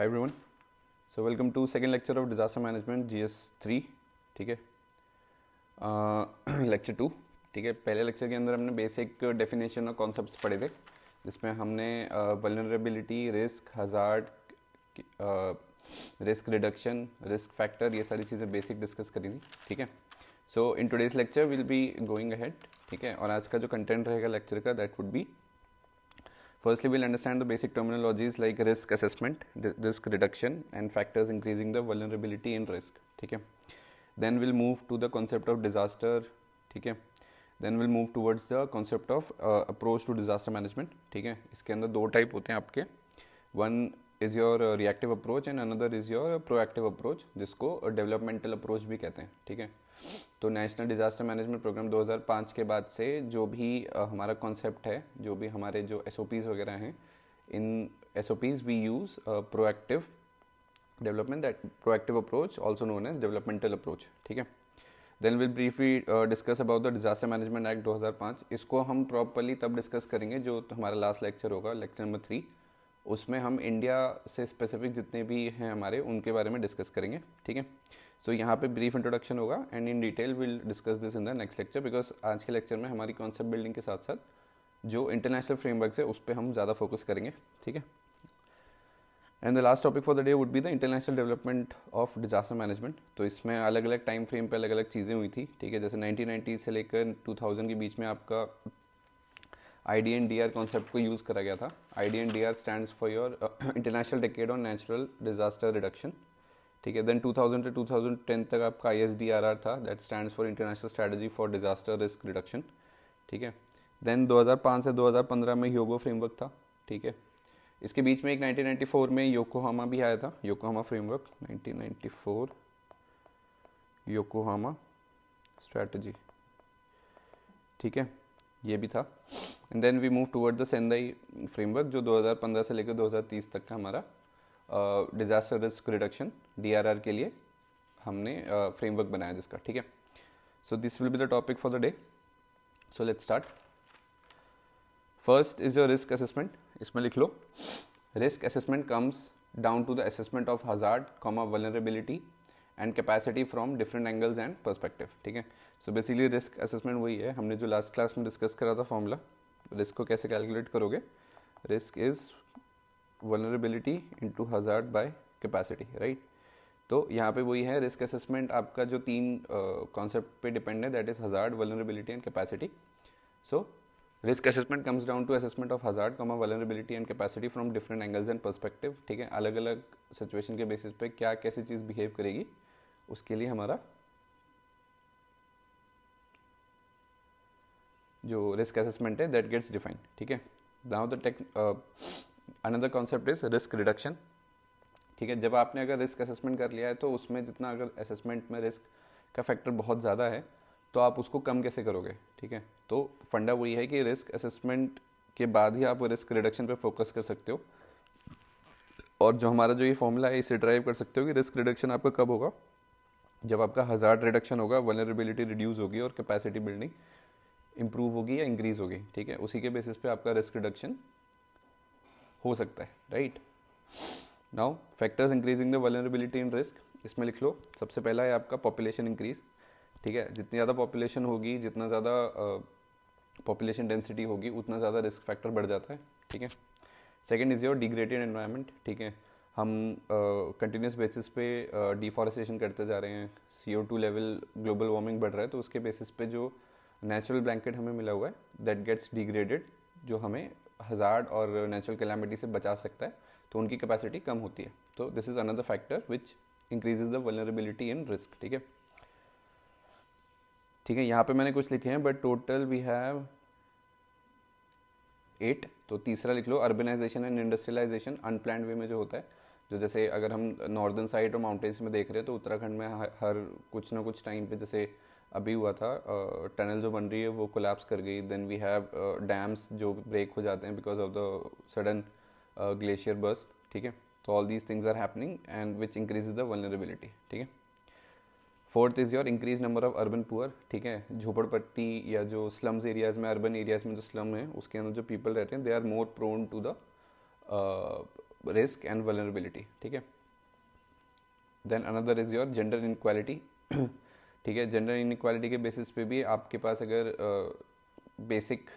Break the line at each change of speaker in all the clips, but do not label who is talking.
Hi everyone, so welcome to second lecture of disaster management GS3। ठीक है, lecture 2। ठीक है, पहले लेक्चर के अंदर हमने बेसिक डेफिनेशन और कॉन्सेप्ट्स पढ़े थे, जिसमें हमने vulnerability, risk, hazard, risk reduction, risk factor, ये सारी चीज़ें बेसिक डिस्कस करी थी। ठीक है, so in today's lecture will be going ahead. ठीक है, और आज का जो कंटेंट रहेगा लेक्चर का, that would be firstly we'll understand the basic terminologies like risk assessment, risk reduction and factors increasing the vulnerability in risk. ठीक है, then we'll move to the concept of disaster. ठीक है, then we'll move towards the concept of approach to disaster management. ठीक है, इसके अंदर दो type होते हैं आपके, one is your reactive approach and another is your proactive approach, जिसको developmental approach भी कहते हैं। ठीक है, तो नेशनल डिज़ास्टर मैनेजमेंट प्रोग्राम 2005 के बाद से जो भी हमारा कॉन्सेप्ट है, जो भी हमारे जो SOPs वगैरह हैं, इन SOPs we use proactive development, that proactive approach also known as developmental approach. ठीक है, then will briefly discuss about the disaster management act 2005। इसको हम प्रॉपरली तब डिस्कस करेंगे जो हमारा लास्ट लेक्चर होगा, लेक्चर नंबर 3। उसमें हम इंडिया से स्पेसिफिक जितने भी हैं हमारे, उनके बारे में डिस्कस करेंगे। ठीक है, सो यहाँ पे ब्रीफ इंट्रोडक्शन होगा and in detail will discuss this in the next lecture, because आज के लेक्चर में हमारी कॉन्सेप्ट बिल्डिंग के साथ साथ जो इंटरनेशनल फ्रेमवर्क है उस पर हम ज़्यादा फोकस करेंगे। ठीक है, and the last topic for the day would be the international development of disaster management. तो इसमें अलग अलग टाइम फ्रेम पे अलग अलग चीज़ें हुई थी। ठीक है, जैसे 1990 से लेकर 2000 के बीच में आपका IDNDR कॉन्सेप्ट को यूज़ करा गया था। IDNDR stands for your international decade on natural disaster reduction. ठीक है, देन 2000 से 2010 तक आपका ISDRR था, that stands for international strategy for disaster risk reduction. ठीक है, देन 2005 से 2015 में ह्योगो फ्रेमवर्क था। ठीक है, इसके बीच में एक 1994 में योकोहामा भी आया था, योकोहामा फ्रेमवर्क 1994 योकोहामा स्ट्रैटेजी। ठीक है, ये भी था। And then we move toward the Sendai framework, जो 2015 से लेकर 2030 तक का हमारा डिजास्टर रिस्क रिडक्शन DRR के लिए हमने फ्रेमवर्क बनाया जिसका। ठीक है, so this will be the topic for the day. So let's start. First is your risk assessment. इसमें लिख लो, risk assessment comes down to the assessment of hazard, vulnerability and capacity from different angles and perspective. ठीक है, so basically risk assessment वही है, हमने जो last class में डिस्कस करा था फॉर्मूला, रिस्क को कैसे कैलकुलेट करोगे। Risk is vulnerability into hazard by capacity, right. तो यहाँ पे वही है, रिस्क असेसमेंट आपका जो तीन कॉन्सेप्ट पे डिपेंड है, that is hazard, vulnerability and capacity. So risk assessment comes down to assessment of hazard, vulnerability and capacity from different angles and perspective. ठीक है, अलग अलग सिचुएशन के बेसिस पे क्या कैसी चीज़ बिहेव करेगी, उसके लिए हमारा जो रिस्क असेसमेंट है दैट गेट्स डिफाइंड। ठीक है, now the another concept is risk reduction. ठीक है, जब आपने अगर रिस्क असेसमेंट कर लिया है तो उसमें जितना अगर असेसमेंट में रिस्क का फैक्टर बहुत ज़्यादा है तो आप उसको कम कैसे करोगे। ठीक है, तो फंडा वही है कि रिस्क असेसमेंट के बाद ही आप रिस्क रिडक्शन पे फोकस कर सकते हो। और जो हमारा जो ये फॉर्मूला है, इसे ड्राइव कर सकते हो कि रिस्क रिडक्शन आपका कब होगा, जब आपका हजार्ड रिडक्शन होगा, वल्नरेबिलिटी रिड्यूस होगी और कैपेसिटी बिल्डिंग इंप्रूव होगी या इंक्रीज होगी। ठीक है, उसी के बेसिस पे आपका रिस्क रिडक्शन हो सकता है, right. Now factors increasing the vulnerability in risk, इसमें लिख लो, सबसे पहला है आपका पॉपुलेशन इंक्रीज। ठीक है, जितनी ज़्यादा पॉपुलेशन होगी, जितना ज़्यादा पॉपुलेशन डेंसिटी होगी, उतना ज़्यादा रिस्क फैक्टर बढ़ जाता है। ठीक है, second is your degraded environment. ठीक है, हम कंटिन्यूस बेसिस पे डिफॉरेस्टेशन करते जा रहे हैं, CO2 लेवल, ग्लोबल वार्मिंग बढ़ रहा है, तो उसके बेसिस पे जो नेचुरल ब्लैंकेट हमें मिला हुआ है दैट गेट्स डिग्रेडेड, जो हमें हजार्ड और नेचुरल कैलामिटी से बचा सकता है, तो उनकी कैपेसिटी कम होती है। तो this is another factor which increases the vulnerability in risk. ठीक है, ठीक है, यहाँ पे मैंने कुछ लिखे हैं बट टोटल वी हैव 8। तो तीसरा लिख लो, अर्बनाइजेशन एंड इंडस्ट्रियलाइजेशन, अनप्लान्ड वे में जो होता है, जो जैसे अगर हम नॉर्दर्न साइड और माउंटेन्स में देख रहे हैं तो उत्तराखंड में हर कुछ ना कुछ टाइम पे, जैसे अभी हुआ था, टनल जो बन रही है वो कोलैप्स कर गई। देन वी हैव डैम्स जो ब्रेक हो जाते हैं because of the sudden glacier burst. ठीक है, तो all these things are happening and which increases the vulnerability. ठीक है, fourth is your increase number of urban poor. ठीक है, झोपड़पट्टी या जो स्लम्स एरियाज़ में, अर्बन एरियाज़ में जो स्लम है उसके अंदर जो पीपल रहते हैं, they are more prone to the risk and vulnerability, ठीक है. Then another is your gender inequality, ठीक है. जेंडर इनक्वालिटी के बेसिस पे भी आपके पास अगर बेसिक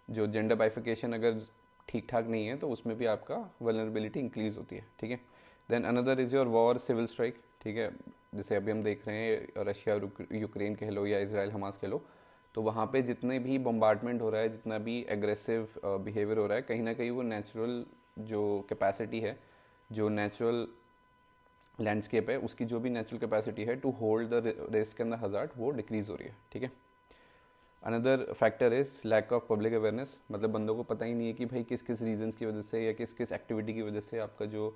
जो जेंडर बाइफिकेशन अगर ठीक ठाक नहीं है तो उसमें भी आपका वल्नरेबिलिटी इंक्रीज होती है, ठीक है. Then another is your war civil strike, ठीक है. जैसे अभी हम देख रहे हैं रशिया यूक्रेन कह लो या इसराइल हमास कह लो, तो वहाँ पे जितने भी बम्बार्डमेंट हो रहा है, जितना भी एग्रेसिव बिहेवियर हो रहा है, कहीं ना कहीं वो नेचुरल जो कैपेसिटी है, जो नेचुरल लैंडस्केप है, उसकी जो भी नेचुरल कैपेसिटी है to hold the risk and the hazard, वो डिक्रीज हो रही है, ठीक है. Another factor is lack of public awareness, मतलब बंदों को पता ही नहीं है कि भाई किस किस रीजंस की वजह से या किस किस एक्टिविटी की वजह से आपका जो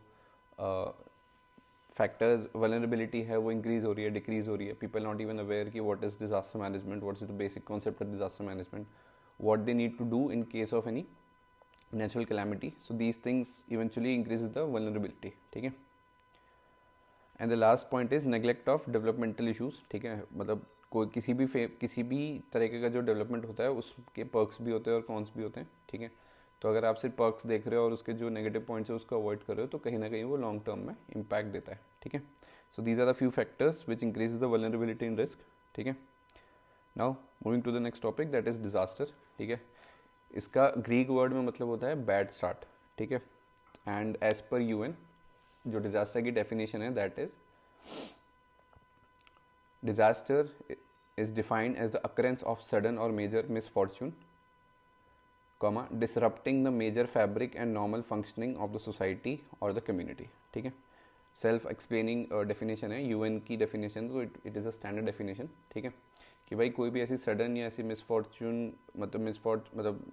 फैक्टर्स वल्नरेबिलिटी है वो इंक्रीज हो रही है, डिक्रीज हो रही है. पीपल नॉट इवन अवेयर कि what is disaster management, what is the basic concept of disaster management, what they need to do in case of any natural calamity. So these things eventually increase the vulnerability, ठीक है. And the last point is neglect of developmental issues, ठीक है. मतलब कोई किसी भी तरीके का जो डेवलपमेंट होता है उसके पर्क्स भी होते हैं और कॉन्स भी होते हैं, ठीक है. तो अगर आप सिर्फ पर्क्स देख रहे हो और उसके जो नेगेटिव पॉइंट्स है उसको अवॉइड कर रहे हो तो कहीं ना कहीं वो लॉन्ग टर्म में इम्पैक्ट देता है, ठीक है. So these are the few factors which increase the vulnerability in risk, ठीक है. Now moving to the next topic that is disaster, ठीक है. इसका ग्रीक वर्ड में मतलब होता है बैड स्टार्ट, ठीक है. एंड एज पर यूएन जो डिजास्टर की डेफिनेशन है that is disaster is defined as the occurrence of sudden or major misfortune, comma, disrupting the major fabric and normal functioning of the society or the community, ठीक है. Self explaining definition है, UN की definition, तो it is a standard definition, ठीक है. कि भाई कोई भी ऐसी सडन या ऐसी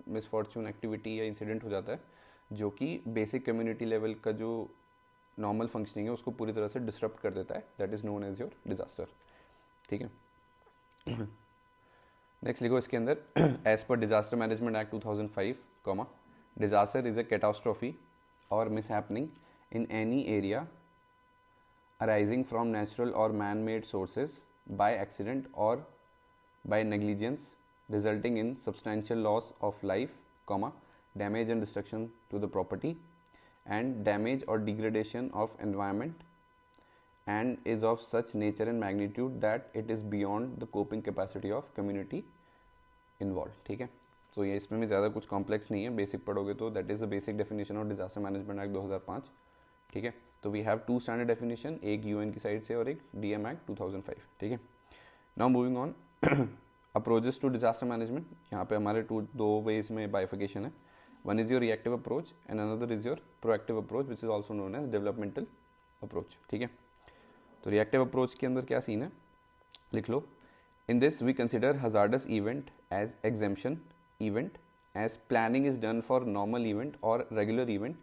मिसफॉर्चून एक्टिविटी या इंसिडेंट हो जाता है जो कि बेसिक कम्युनिटी लेवल का जो नॉर्मल फंक्शनिंग है उसको पूरी तरह से डिसरप्ट कर देता है, that is known as your disaster, ठीक है. नेक्स्ट लिखो इसके अंदर, as per disaster management act 2005, comma, disaster is a catastrophe और mishappening in any area arising from natural और man made sources by accident और by negligence resulting in substantial loss of life, comma, damage and destruction to the property and damage और degradation of environment and is of such nature and magnitude that it is beyond the coping capacity of community involved, ठीक है. तो ये इसमें भी ज़्यादा कुछ complex नहीं है, बेसिक पढ़ोगे तो that is the basic definition of disaster management act 2005, ठीक है. तो we have two standard definition, एक यूएन की साइड से और एक डीएम एक्ट 2005, ठीक है. Now moving on, approaches to disaster management. यहाँ पे हमारे दो वेज में बाइफिकेशन है. One is your reactive approach and another is your proactive approach which is also known as developmental approach, ठीक है. तो रिएक्टिव अप्रोच के अंदर क्या सीन है, लिख लो. In this we consider hazardous event as exemption event as planning is done for normal event और regular event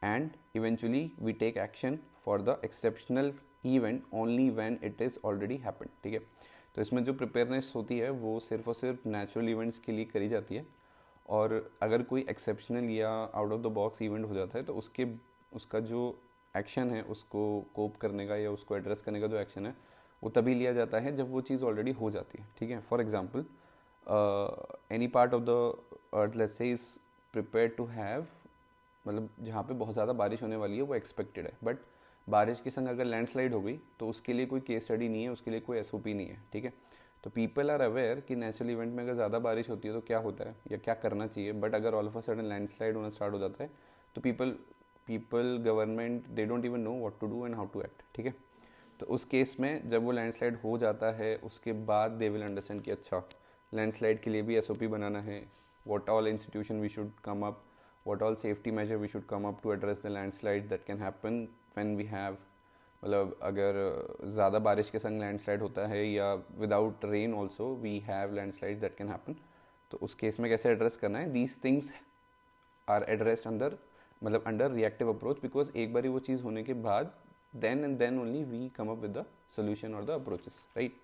and eventually we take action for the exceptional event only when it is already happened, ठीक है. तो इसमें जो preparedness होती है वो सिर्फ और सिर्फ नेचुरल इवेंट्स के लिए करी जाती है, और अगर कोई एक्सेप्शनल या out of the box event हो जाता है तो उसका जो एक्शन है, उसको कोप करने का या उसको एड्रेस करने का जो एक्शन है वो तभी लिया जाता है जब वो चीज़ ऑलरेडी हो जाती है, ठीक है. For example any part of the earth let's say is prepare to have, मतलब जहाँ पे बहुत ज़्यादा बारिश होने वाली है वो एक्सपेक्टेड है, बट बारिश के संग अगर लैंडस्लाइड हो गई तो उसके लिए कोई केस स्टडी नहीं है, उसके लिए कोई एसओपी नहीं है, ठीक है. तो पीपल आर अवेयर कि नेचुरल इवेंट में अगर ज़्यादा बारिश होती है तो क्या होता है या क्या करना चाहिए, बट अगर all of a sudden landslide होना स्टार्ट हो जाता है तो people government they don't even know what to do and how to act, ठीक है. तो उस केस में जब वो लैंडस्लाइड हो जाता है उसके बाद दे विल अंडरस्टैंड कि अच्छा लैंडस्लाइड के लिए भी एसओपी बनाना है, what all institution we should come up, what all safety measure we should come up to address the landslide that can happen when we have, मतलब अगर ज़्यादा बारिश के संग लैंडस्लाइड होता है या without rain also we have landslide that can happen, तो उस केस में कैसे एड्रेस करना है, these things are addressed under reactive approach, because एक बारी वो चीज़ होने के बाद then and then only we come up with the solution और द अप्रोचेस, राइट.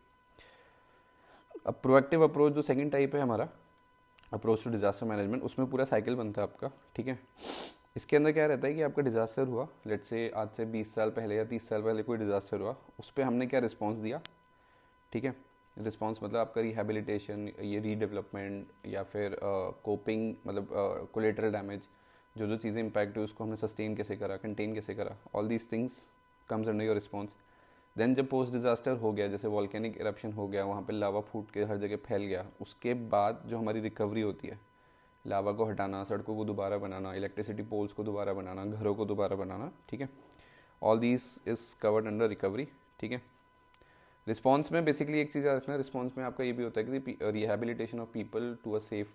अब प्रोएक्टिव अप्रोच जो सेकंड टाइप है हमारा अप्रोच टू डिजास्टर मैनेजमेंट, उसमें पूरा साइकिल बनता है आपका, ठीक है. इसके अंदर क्या रहता है कि आपका डिजास्टर हुआ, लेट्स से आज से 20 साल पहले या 30 साल पहले कोई डिजास्टर हुआ, उस पर हमने क्या रिस्पॉन्स दिया, ठीक है. रिस्पॉन्स मतलब आपका रिहेबिलिटेशन, ये रीडेवलपमेंट या फिर कोपिंग, मतलब कोलेटरल डैमेज, जो जो चीज़ें इम्पैक्ट हुई उसको हमने सस्टेन कैसे करा, कंटेन कैसे करा, all these things comes under your response. Then जब पोस्ट डिज़ास्टर हो गया, जैसे वॉल्केनिक इरप्शन हो गया, वहाँ पे लावा फूट के हर जगह फैल गया, उसके बाद जो हमारी रिकवरी होती है, लावा को हटाना, सड़कों को दोबारा बनाना, इलेक्ट्रिसिटी पोल्स को दोबारा बनाना, घरों को दोबारा बनाना, ठीक है, all these is covered under recovery, ठीक है। रिस्पॉन्स में बेसिकली एक चीज़ याद रखना, रिस्पॉन्स में आपका ये भी होता है कि rehabilitation of people to a safe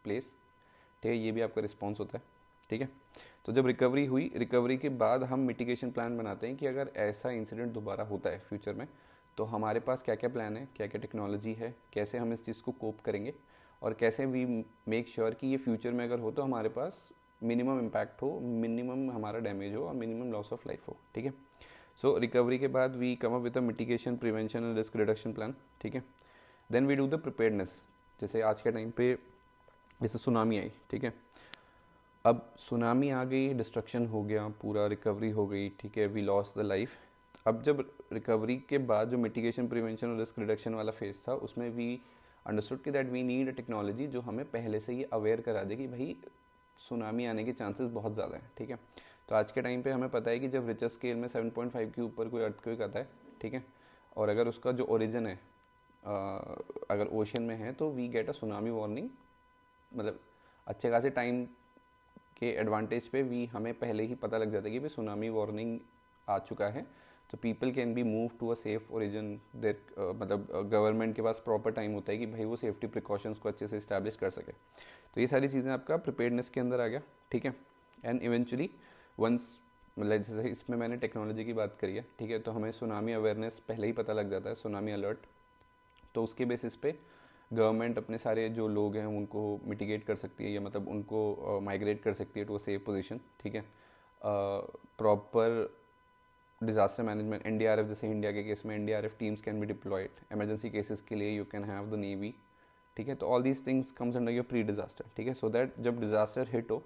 place, ठीक है, ये भी आपका रिस्पॉन्स होता है, ठीक है। तो जब रिकवरी हुई, रिकवरी के बाद हम मिटिगेशन प्लान बनाते हैं कि अगर ऐसा इंसिडेंट दोबारा होता है फ्यूचर में तो हमारे पास क्या क्या प्लान है, क्या क्या टेक्नोलॉजी है, कैसे हम इस चीज़ को कोप करेंगे और कैसे वी मेक श्योर कि ये फ्यूचर में अगर हो तो हमारे पास मिनिमम इम्पैक्ट हो, मिनिमम हमारा डैमेज हो और मिनिमम लॉस ऑफ लाइफ हो, ठीक है। सो रिकवरी के बाद we come up with a mitigation, prevention and risk reduction plan, ठीक है। Then we do the preparedness. जैसे आज के टाइम पे जैसे सुनामी आई, ठीक है, अब सुनामी आ गई, डिस्ट्रक्शन हो गया, पूरा रिकवरी हो गई, ठीक है, वी लॉस द लाइफ। अब जब रिकवरी के बाद जो मिटिगेशन, प्रिवेंशन और रिस्क रिडक्शन वाला फेज था, उसमें वी अंडरस्टूड कि that we need a technology जो हमें पहले से ही अवेयर करा दे कि भाई सुनामी आने के चांसेस बहुत ज़्यादा हैं, ठीक है। तो आज के टाइम पे हमें पता है कि जब रिचर स्केल में 7.5 के ऊपर कोई अर्थक्वेक आता है, ठीक है, और अगर उसका जो ओरिजिन है अगर ओशन में है तो we get a tsunami warning, मतलब अच्छे खासे टाइम के एडवांटेज पे भी हमें पहले ही पता लग जाता है कि भाई सुनामी वार्निंग आ चुका है, तो people can be move to a safe origin there, मतलब गवर्नमेंट के पास प्रॉपर टाइम होता है कि भाई वो सेफ्टी प्रिकॉशंस को अच्छे से इस्टेब्लिश कर सके। तो ये सारी चीज़ें आपका प्रिपेयर्डनेस के अंदर आ गया, ठीक है। एंड इवेंचुअली वंस, मतलब जैसे इसमें मैंने टेक्नोलॉजी की बात करी है, ठीक है, तो हमें सुनामी अवेयरनेस पहले ही पता लग जाता है, सुनामी अलर्ट, तो उसके बेसिस पे गवर्नमेंट अपने सारे जो लोग हैं उनको मिटिगेट कर सकती है, या मतलब उनको माइग्रेट कर सकती है टू अ सेफ पोजीशन, ठीक है। प्रॉपर डिजास्टर मैनेजमेंट, एनडीआरएफ, जैसे इंडिया के केस में NDRF teams can be deployed, emergency cases के लिए you can have the navy, ठीक है। तो all these things comes under your pre disaster, ठीक है, सो दैट जब डिजास्टर हिट हो,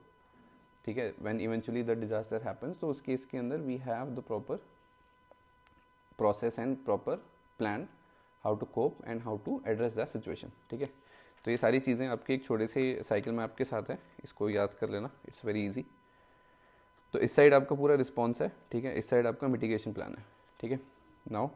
ठीक है, when eventually the disaster happens, तो उस केस के अंदर we have the proper process and proper plan how to cope and how to address that situation, ठीक है। तो ये सारी चीज़ें आपके एक छोटे से साइकिल में आपके साथ है, इसको याद कर लेना, इट्स वेरी इजी। तो इस साइड आपका पूरा रिस्पॉन्स है, ठीक है, इस साइड आपका मिटिगेशन प्लान है, ठीक है। नाउ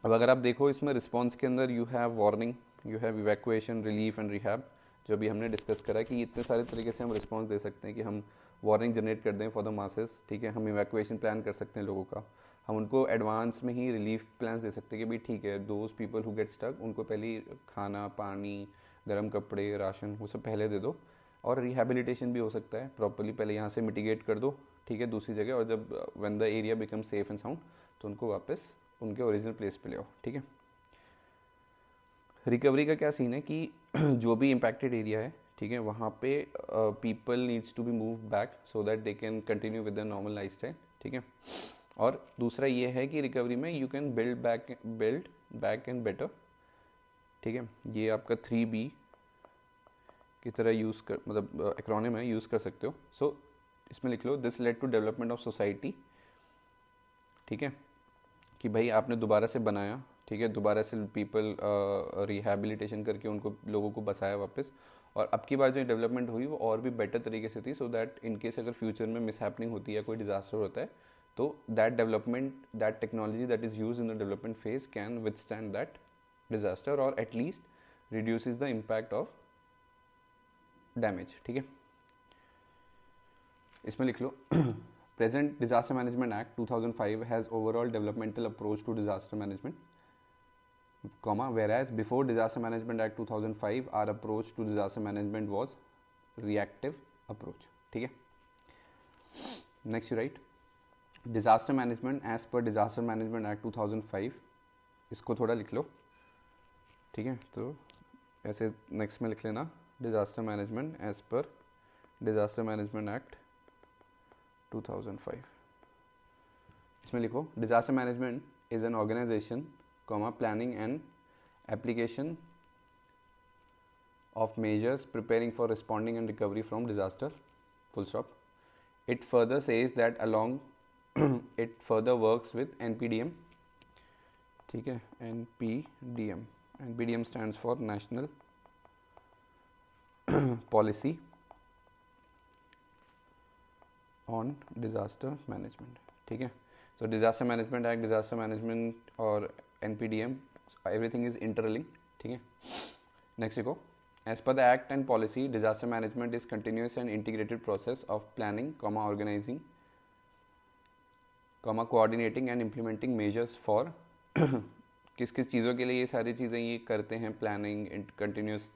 अब अगर आप देखो इसमें रिस्पॉन्स के अंदर you have warning, you have evacuation, relief and rehab, जो भी हमने डिस्कस करा कि इतने सारे तरीके से हम रिस्पॉन्स दे सकते हैं कि हम वार्निंग जनरेट कर दें फॉर द मासेस, ठीक है, हम इवैक्यूएशन प्लान कर सकते हैं लोगों का, हम उनको एडवांस में ही रिलीफ प्लान दे सकते हैं कि भाई ठीक है, those people who get stuck उनको पहले ही खाना, पानी, गर्म कपड़े, राशन, वो सब पहले दे दो, और रिहेबिलिटेशन भी हो सकता है, प्रॉपरली पहले यहाँ से मिटिगेट कर दो, ठीक है, दूसरी जगह, और जब when the area become safe and sound तो उनको वापस उनके ओरिजिनल प्लेस पे ले आओ, ठीक है। रिकवरी का क्या सीन है कि जो भी इम्पैक्टेड एरिया है, ठीक है, वहाँ पे people needs to be move back so that they can continue with the normal life style, ठीक है। और दूसरा ये है कि रिकवरी में you can build back and better, ठीक है, ये आपका 3B की तरह यूज़ कर, मतलब एक्रोनिम है, यूज़ कर सकते हो। सो इसमें लिख लो, this led to development of society, ठीक है, कि भाई आपने दोबारा से बनाया, ठीक है, दोबारा से पीपल रिहेबिलिटेशन करके उनको, लोगों को बसाया वापस, और अब की बार जो डेवलपमेंट हुई वो और भी बेटर तरीके से थी, सो दैट इन केस अगर फ्यूचर में मिस हैपनिंग होती है, कोई डिजास्टर होता है, तो that development, that technology that is use in the development phase can withstand that disaster, और at least reduces the impact of damage, ठीक है। इसमें लिख लो, present disaster management act 2005 has overall developmental approach to disaster management, comma, whereas before disaster management act 2005 our approach to disaster management was reactive approach, ठीक है। next you write disaster management as per disaster management act 2005, इसको थोड़ा लिख लो, ठीक है, तो ऐसे next में लिख लेना, disaster management as per disaster management act 2005, इसमें लिखो disaster management is an organization, planning and application of measures preparing for responding and recovery from disaster, full stop. It further says that along it further works with NPDM, ठीक है, NPDM, NPDM stands for National Policy on disaster management, ठीक है। So disaster management act, disaster management और NPDM, everything is interlink, ठीक है। Next देखो, as per the act and policy disaster management is continuous and integrated process of planning, organizing, coordinating and implementing measures for किस किस चीज़ों के लिए ये सारी चीज़ें ये करते हैं, प्लानिंग, कंटिन्यूस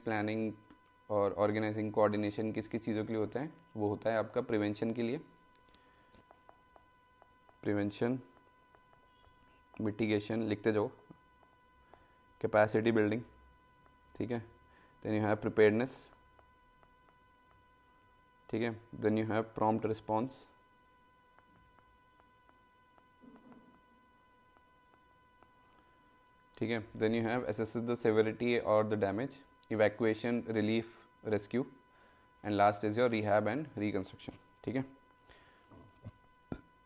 प्लानिंग और ऑर्गेनाइजिंग, कोऑर्डिनेशन किस किस चीज़ों के लिए होता है, वो होता है आपका प्रिवेंशन के लिए, प्रिवेंशन, मिटिगेशन, लिखते जाओ, कैपेसिटी बिल्डिंग, ठीक है, देन यू हैव प्रिपेयर्डनेस, ठीक है, then you have prompt response, ठीक है, then you have assesses the severity और the damage, evacuation, relief, rescue, and last is your rehab and reconstruction, ठीक है।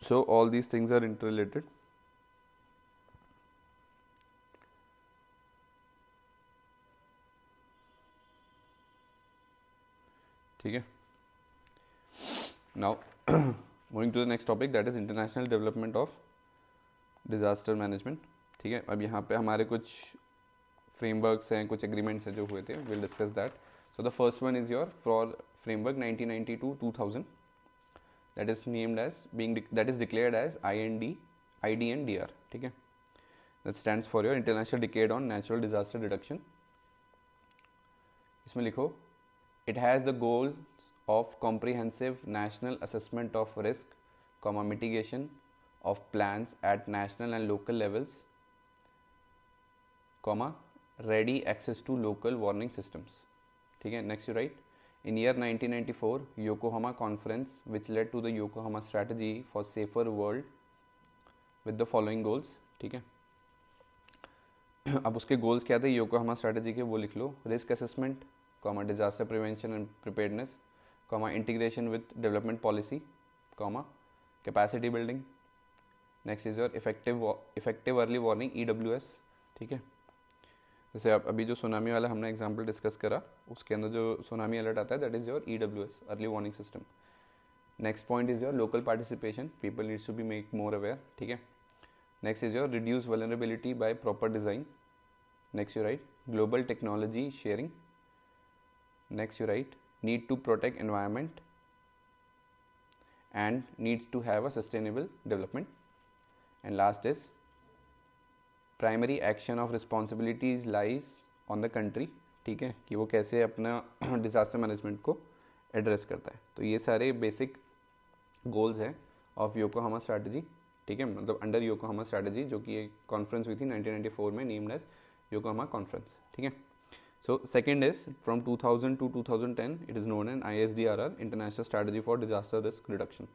So all these things are interrelated, ठीक है। Now moving to the next topic, that is international development of disaster management, ठीक है। अब यहाँ पे हमारे कुछ फ्रेमवर्क्स हैं, कुछ एग्रीमेंट्स हैं जो हुए थे, will discuss that. So the first one is your for framework 1992-2000, that is named as that is declared as IDNDR, ठीक है। That stands for your international decade on natural disaster reduction. इसमें लिखो, it has the goal of comprehensive national assessment of risk, mitigation of plans at national and local levels, ready access to local warning systems, ठीक है। next you write, in year 1994 Yokohama conference which led to the Yokohama strategy for safer world with the following goals, ठीक है। अब उसके goals क्या थे Yokohama strategy के, वो लिख लो, risk assessment, disaster prevention and preparedness, integration with development policy, capacity building, next is your effective early warning EWS, ठीक है। जैसे आप अभी जो सुनामी वाला हमने एग्जांपल डिस्कस करा, उसके अंदर जो सुनामी अलर्ट आता है that is your EWS, early warning system. Next point is your local participation, people needs to be make more aware, ठीक है। Next is your reduce vulnerability by proper design, next you write global technology sharing, next you write need to protect environment and needs to have a sustainable development, and last is primary action of responsibilities lies on the country, ठीक है, कि वो कैसे अपना disaster management को address करता है। तो ये सारे बेसिक गोल्स हैं ऑफ योकोहामा स्ट्रैटेजी, ठीक है, मतलब अंडर योकोहामा स्ट्रैटेजी, जो कि एक कॉन्फ्रेंस हुई थी 1994 में, नेम्ड एज योकोहामा कॉन्फ्रेंस, ठीक है। So second is from 2000 to 2010 it is known an ISDRR, international strategy for disaster risk reduction,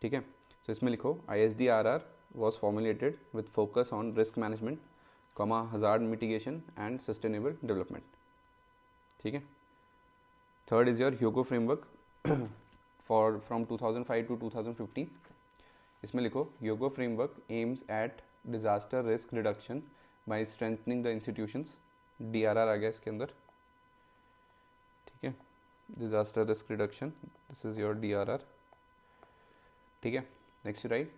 ठीक है। सो इसमें लिखो, ISDRR was formulated with focus on risk management, hazard mitigation and sustainable development, ठीक है। Third is your Hyogo framework from 2005 to 2015. इसमें लिखो, Hyogo framework aims at disaster risk reduction by strengthening the institutions, DRR आ गया इसके अंदर, ठीक है, disaster risk reduction, this is your DRR, ठीक है। Next you write,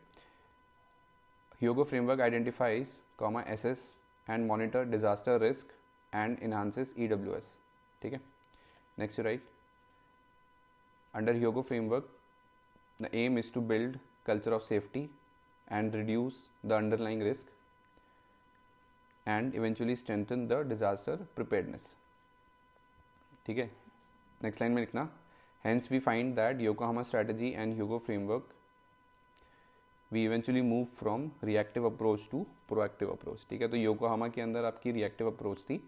Hyogo framework identifies, assess and monitor disaster risk and enhances EWS, ठीक है। Next you write, under Hyogo framework the aim is to build culture of safety and reduce the underlying risk and eventually strengthen the disaster preparedness, ठीक है। Next line में लिखना, hence we find that Yokohama strategy and Hyogo framework we eventually move from reactive approach to proactive approach, ठीक है। तो Yokohama के अंदर आपकी रिएक्टिव अप्रोच थी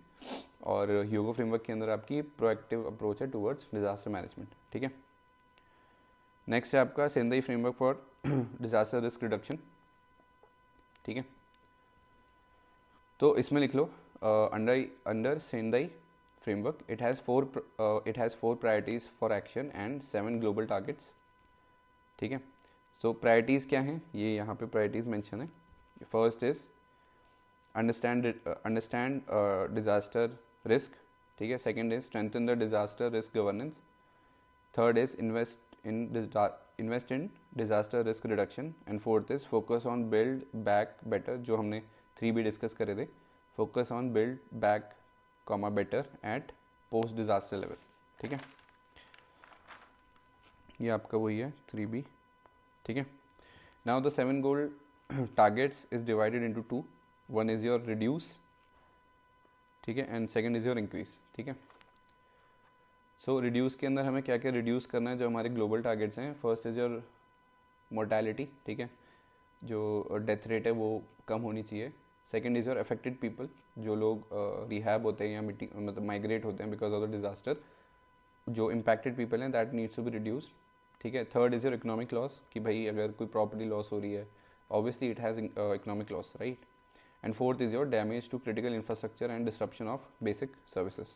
और ह्यूगो फ्रेमवर्क के अंदर आपकी प्रोएक्टिव अप्रोच है टुवर्ड्स डिजास्टर मैनेजमेंट, ठीक है। नेक्स्ट है आपका Sendai framework for disaster risk reduction, ठीक है। तो इसमें लिख लो, under Sendai framework it has four priorities for action and 7 global targets, ठीक है। सो प्रायोरिटीज़ क्या हैं, ये यहाँ पे प्रायोरिटीज़ मेंशन है। First is understand disaster risk, ठीक है। Second is strengthen the disaster risk governance, third is invest in disaster risk reduction, and fourth is focus on build back better, जो हमने 3B डिस्कस करे थे, focus on build back comma better at post disaster level. ठीक है, ये आपका वही है 3B। ठीक है, now the 7 goal targets is divided into 2, one is your reduce, ठीक है, and second is your increase. ठीक है, सो रिड्यूस के अंदर हमें क्या क्या रिड्यूस करना है, जो हमारे ग्लोबल टारगेट्स हैं। फर्स्ट इज योर मोर्टैलिटी, ठीक है, जो डेथ रेट है वो कम होनी चाहिए। Second is your affected people, जो लोग रिहैब होते हैं या मतलब माइग्रेट होते हैं बिकॉज ऑफ द डिजास्टर, जो इम्पैक्टेड पीपल हैं, that needs to be reduced. ठीक है, third is your economic loss, कि भाई अगर कोई प्रॉपर्टी लॉस हो रही है, obviously it has economic loss, right. And fourth is your damage to critical infrastructure and disruption of basic services.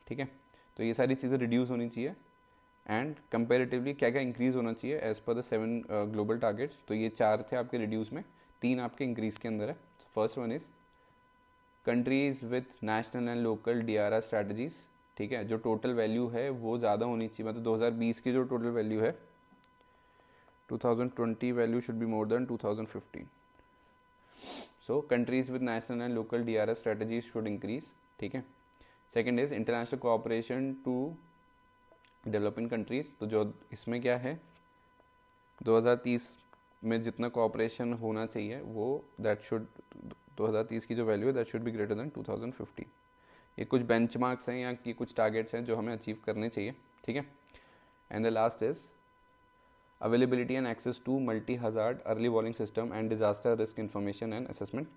ठीक है, तो ये सारी चीज़ें रिड्यूस होनी चाहिए। एंड कंपेरेटिवली क्या क्या इंक्रीज़ होना चाहिए as per the 7 global targets. तो ये 4 थे आपके रिड्यूस में, 3 आपके इंक्रीज़ के अंदर है। First one is countries with national and local DRR strategies. ठीक है, जो टोटल वैल्यू है वो ज़्यादा होनी चाहिए, मतलब 2020 की जो टोटल वैल्यू है, 2020 value should be more than 2015। So countries with national and local DRR strategies should increase. ठीक है, second is international cooperation to developing countries. तो जो इसमें क्या है, 2030 में जितना कोऑपरेशन होना चाहिए वो दैट शुड, 2030 की जो वैल्यू है that should be greater than 2050। ये कुछ बेंचमार्क्स हैं या कि कुछ टारगेट्स हैं जो हमें अचीव करने चाहिए। ठीक है, and the last is availability and access to multi hazard early warning system and disaster risk information and assessment.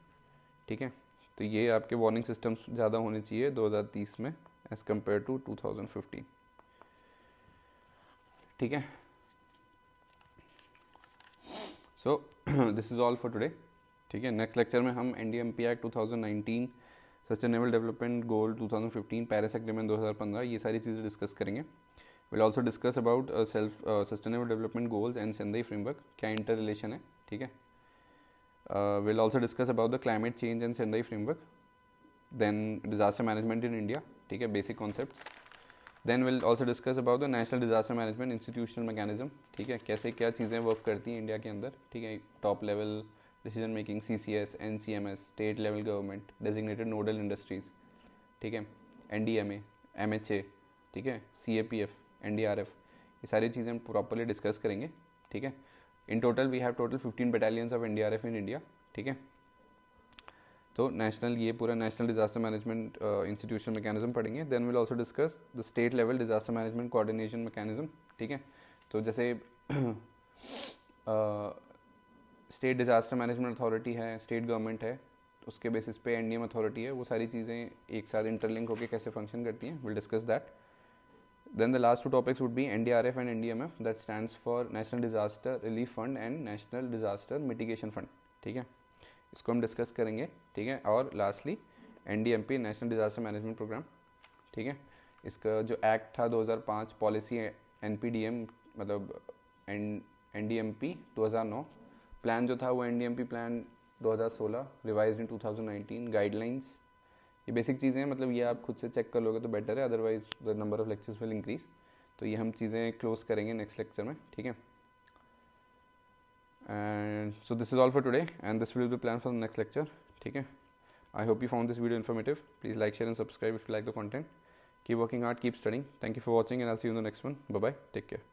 ठीक है, तो ये आपके वार्निंग सिस्टम्स ज़्यादा होने चाहिए 2030 में एज कम्पेयर टू 2015। ठीक है, so this is all for today. ठीक है, नेक्स्ट लेक्चर में हम NDMP act 2019, sustainable development goal 2015, Paris agreement 2015, ये सारी चीज़ें डिस्कस करेंगे। Will also discuss about self sustainable development goals and Sendai framework, क्या इंटर रिलेशन है। ठीक है, will also discuss about the climate change and Sendai framework, then disaster management in India. ठीक है, basic concepts. Then will also discuss about the national disaster management institutional mechanism. ठीक है, कैसे क्या चीज़ें वर्क करती हैं इंडिया के अंदर। ठीक है, top level decision making, CCS, NCMS, state level government, designated nodal industries. ठीक है, NDMA, MHA, ठीक है, CAPF, NDRF, ये सारी चीज़ें हम प्रॉपरली डिस्कस करेंगे। ठीक है, in total we have total 15 battalions of NDRF in India. ठीक है, तो नेशनल, ये पूरा national disaster management institutional mechanism पढ़ेंगे। Then will also discuss the state level disaster management coordination mechanism. ठीक है, तो जैसे स्टेट डिजास्टर मैनेजमेंट अथॉरिटी है, स्टेट गवर्नमेंट है, उसके बेसिस पे NDM अथॉरिटी है, वो सारी चीज़ें एक साथ इंटरलिंक होकर कैसे फंक्शन करती हैं, will discuss that. Then the last 2 topics would be NDRF and NDMF, that stands for national disaster relief fund and national disaster mitigation fund. ठीक है, इसको हम डिस्कस करेंगे। ठीक है, और lastly NDMP, national disaster management program. ठीक है, इसका जो एक्ट था 2005, पॉलिसी NPDM, मतलब NDMP 2009, प्लान जो था वो NDMP plan 2016, revised in 2019, guidelines, ये बेसिक चीज़ें हैं, मतलब ये आप खुद से चेक कर लोगे तो बेटर है, otherwise the number of lectures will increase. तो ये हम चीज़ें क्लोज करेंगे नेक्स्ट लेक्चर में। ठीक है, and so this is all for today, and this will be the plan for the next lecture. ठीक है, I hope you found this video informative. Please like, share and subscribe if you like the content. Keep working hard, keep studying. Thank you for watching, and I'll see you in the next one. Bye bye, take care.